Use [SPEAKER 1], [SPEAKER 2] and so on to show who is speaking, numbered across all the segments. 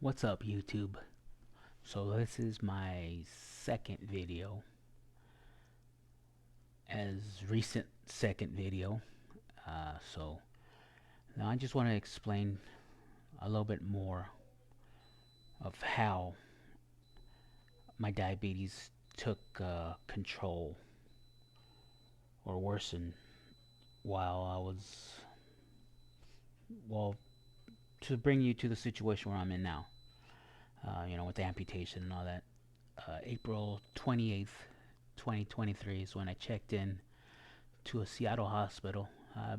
[SPEAKER 1] What's up, YouTube? So this is my second video, as recent second video. So now I just want to explain a little bit more of how my diabetes took control or worsened while I was, well, to bring you to the situation where I'm in now. With the amputation and all that. April 28th, 2023 is when I checked in to a Seattle hospital,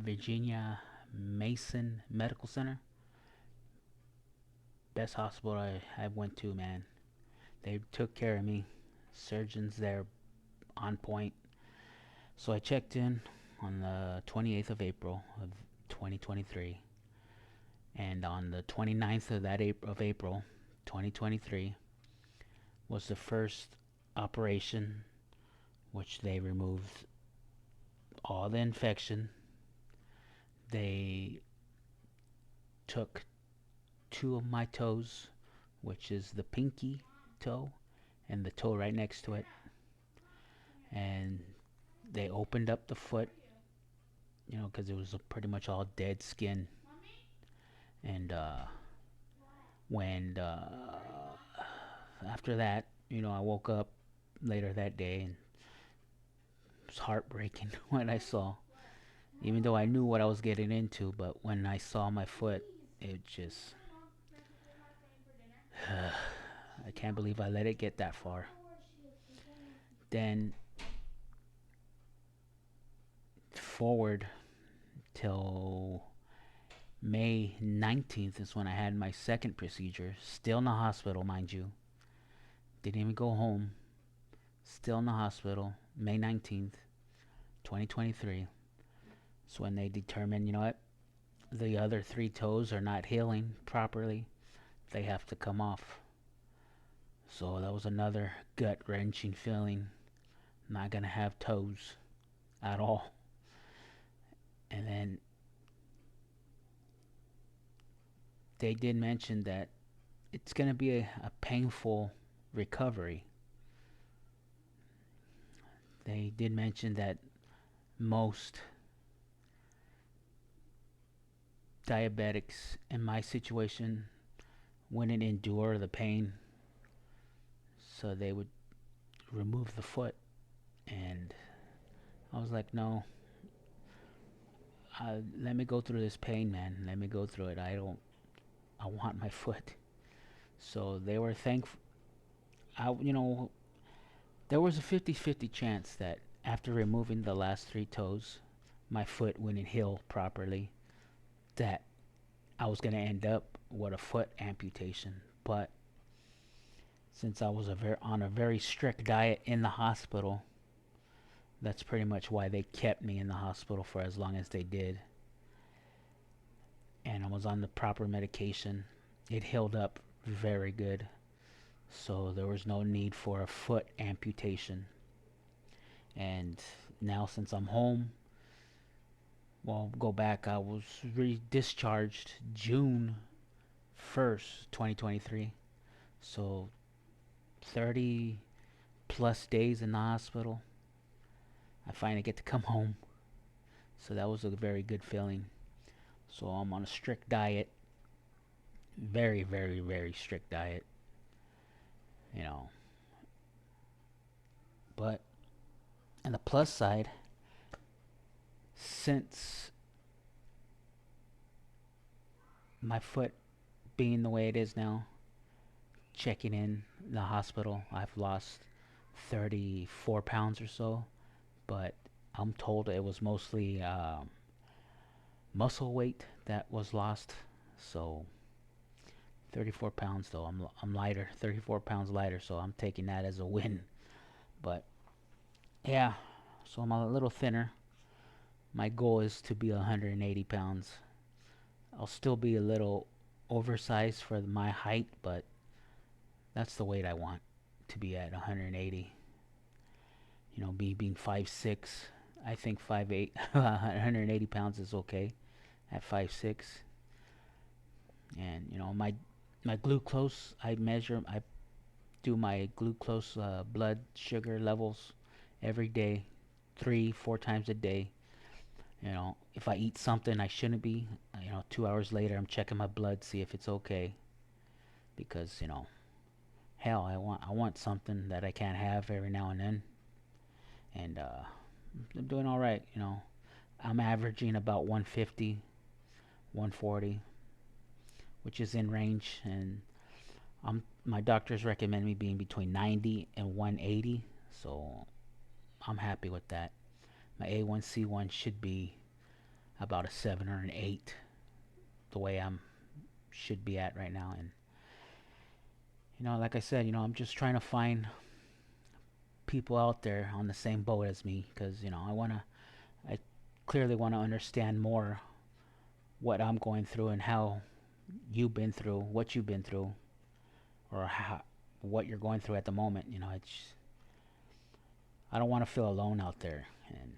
[SPEAKER 1] Virginia Mason Medical Center. Best hospital I went to, man. They took care of me. Surgeons there on point. So I checked in on the 28th of April of 2023, and on the 29th of April 2023 was the first operation, which they removed all the infection. They took two of my toes, which is the pinky toe and the toe right next to it, and they opened up the foot, because it was pretty much all dead skin. And when after that, I woke up later that day, and it was heartbreaking what I saw. Even though I knew what I was getting into, but when I saw my foot, it just I can't believe I let it get that far. Then forward till May 19th is when I had my second procedure. Still in the hospital, mind you. Didn't even go home. Still in the hospital. May 19th, 2023. So when they determined, the other three toes are not healing properly, they have to come off. So that was another gut wrenching feeling. Not gonna have toes at all. And then they did mention that it's gonna be a painful recovery. They did mention that most diabetics in my situation wouldn't endure the pain, so they would remove the foot. And I was like, no, let me go through this pain, man. Let me go through it. I want my foot. So they were thankful. There was a 50-50 chance that after removing the last three toes, my foot wouldn't heal properly, that I was going to end up with a foot amputation. But since I was on a very strict diet in the hospital, that's pretty much why they kept me in the hospital for as long as they did. And I was on the proper medication. It healed up very good. So there was no need for a foot amputation. And now since I'm home, go back, I was discharged June 1st, 2023. So 30 plus days in the hospital. I finally get to come home. So that was a very good feeling. So I'm on a strict diet. Very, very, very strict diet. But on the plus side, since my foot being the way it is now, checking in the hospital, I've lost 34 pounds or so, but I'm told it was mostly muscle weight that was lost. So 34 pounds though, I'm lighter, 34 pounds lighter, so I'm taking that as a win. But yeah, so I'm a little thinner. My goal is to be 180 pounds. I'll still be a little oversized for my height, but that's the weight I want to be at, 180. Me being 5'6", I think 5'8", 180 pounds is okay at 5'6". And my my glucose. I do my glucose blood sugar levels every day, 3, 4 times a day. If I eat something I shouldn't be, 2 hours later I'm checking my blood, see if it's okay. Because hell, I want something that I can't have every now and then, and I'm doing all right. I'm averaging about 150, 140, which is in range, and my doctors recommend me being between 90 and 180, so I'm happy with that. My A1C1 should be about a 7 or an 8, the way I'm should be at right now. And like I said, I'm just trying to find people out there on the same boat as me, because I clearly want to understand more what I'm going through and how you've been through what you've been through, or what you're going through at the moment. I don't want to feel alone out there. And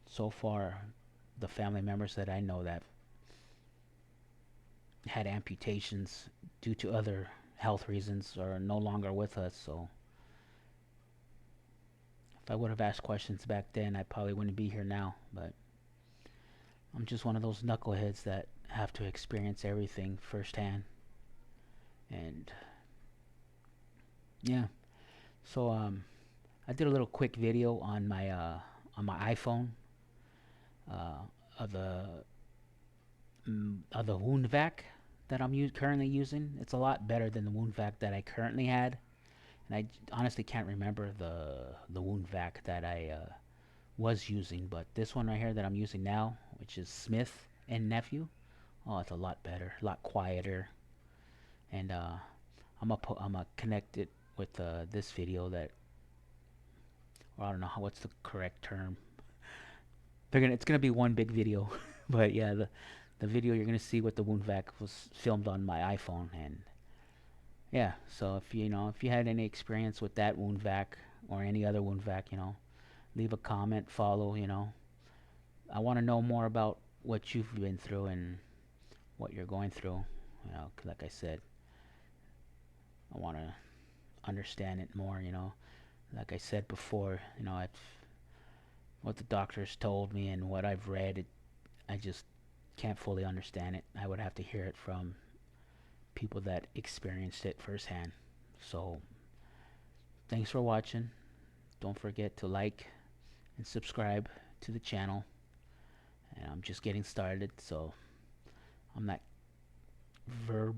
[SPEAKER 1] so far, the family members that I know that had amputations due to other health reasons are no longer with us. So if I would have asked questions back then, I probably wouldn't be here now. But I'm just one of those knuckleheads that have to experience everything firsthand. And yeah, so I did a little quick video on my iPhone, uh, of the wound vac that I'm currently using. It's a lot better than the wound vac that I currently had, and I honestly can't remember the wound vac that I was using. But this one right here that I'm using now, which is Smith and Nephew, oh, it's a lot better, a lot quieter, and I'm gonna connect it with this video that, or I don't know what's the correct term. It's gonna be one big video, but yeah, the video you're gonna see with the wound vac was filmed on my iPhone. And yeah, so if you had any experience with that wound vac or any other wound vac, leave a comment, follow. I want to know more about what you've been through and what you're going through. 'Cause like I said, I want to understand it more. Like I said before, what the doctors told me and what I've read, I just can't fully understand it. I would have to hear it from people that experienced it firsthand. So, thanks for watching. Don't forget to like and subscribe to the channel. And I'm just getting started, so I'm not verbic.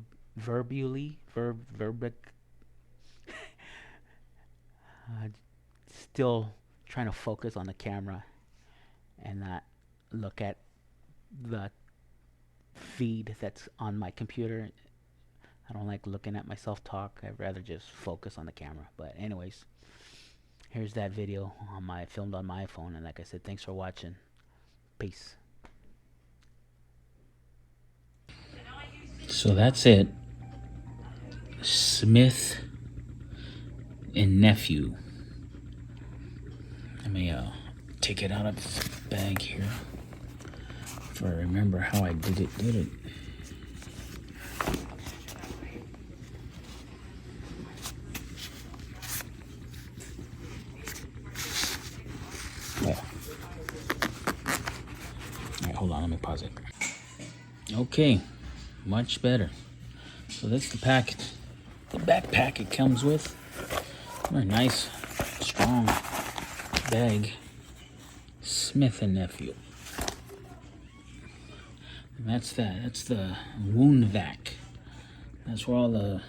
[SPEAKER 1] Still trying to focus on the camera and not look at the feed that's on my computer. I don't like looking at myself talk. I'd rather just focus on the camera. But anyways, here's that video filmed on my iPhone. And like I said, thanks for watching. Peace. So that's it. Smith and Nephew. Let me take it out of the bag here, if I remember how I did it. Yeah. Alright, hold on, let me pause it. Okay, much better. So that's the backpack it comes with. Very nice, strong bag. Smith and Nephew. And that's the wound vac. That's where all the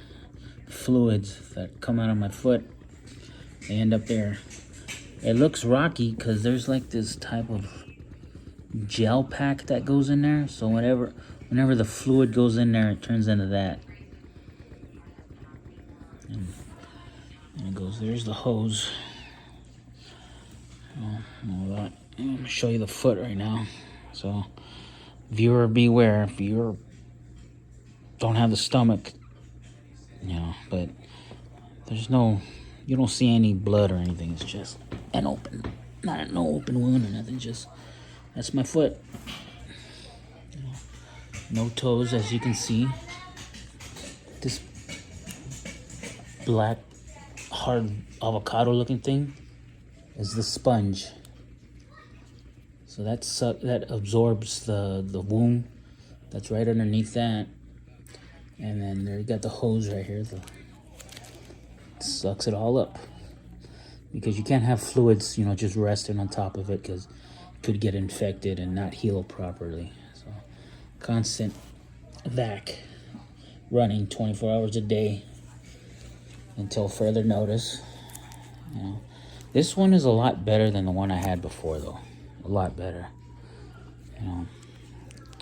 [SPEAKER 1] fluids that come out of my foot, they end up there. It looks rocky because there's like this type of gel pack that goes in there. So whenever the fluid goes in there, it turns into that. And it goes. There's the hose. All that. I'm gonna show you the foot right now. So, viewer beware. If you don't have the stomach, but you don't see any blood or anything. It's just no open wound or nothing. Just that's my foot. No toes, as you can see. This black, hard avocado looking thing is the sponge. So that absorbs the wound that's right underneath that. And then there you got the hose right here. Sucks it all up. Because you can't have fluids, just resting on top of it, because it could get infected and not heal properly. So constant vac running 24 hours a day until further notice. This one is a lot better than the one I had before, though. A lot better.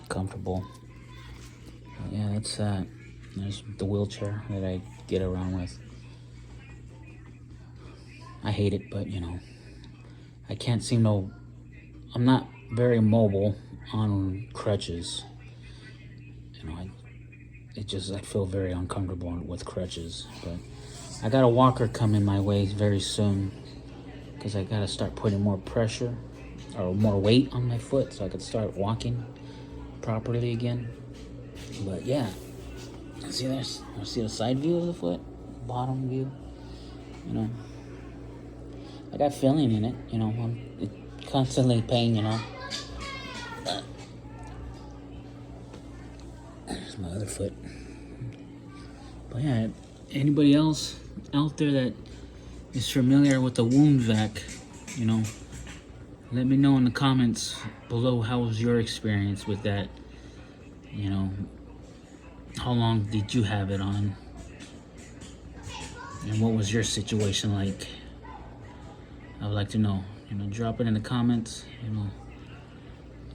[SPEAKER 1] Comfortable. But yeah, that's that. There's the wheelchair that I get around with. I hate it, but I can't seem to. I'm not very mobile on crutches. I feel very uncomfortable with crutches. But I got a walker coming my way very soon, because I gotta start putting more pressure or more weight on my foot so I could start walking properly again. But yeah, see the side view of the foot, bottom view. I got feeling in it. I'm constantly pain. There's my other foot. But yeah, anybody else out there that is familiar with the wound vac, let me know in the comments below. How was your experience with that? How long did you have it on? And what was your situation like? I would like to know. Drop it in the comments.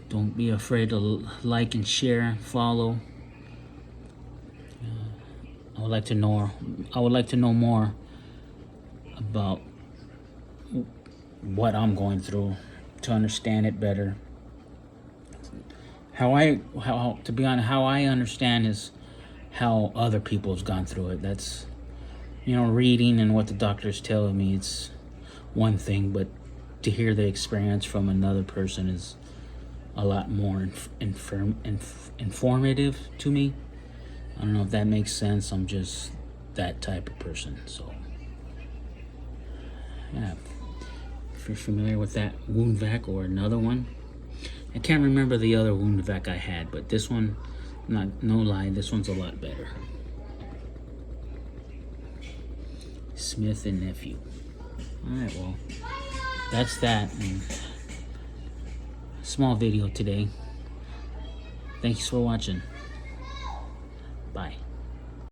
[SPEAKER 1] Don't be afraid to like and share, follow. I would like to know more about what I'm going through, to understand it better. To be honest, how I understand is how other people have gone through it. That's, reading and what the doctors tell me, it's one thing, but to hear the experience from another person is a lot more informative to me. I don't know if that makes sense. I'm just that type of person. So yeah, if you're familiar with that wound vac or another one, I can't remember the other wound vac I had, but this one, no lie, this one's a lot better. Smith and Nephew. Alright, well, that's that. Small video today. Thanks for watching. Bye.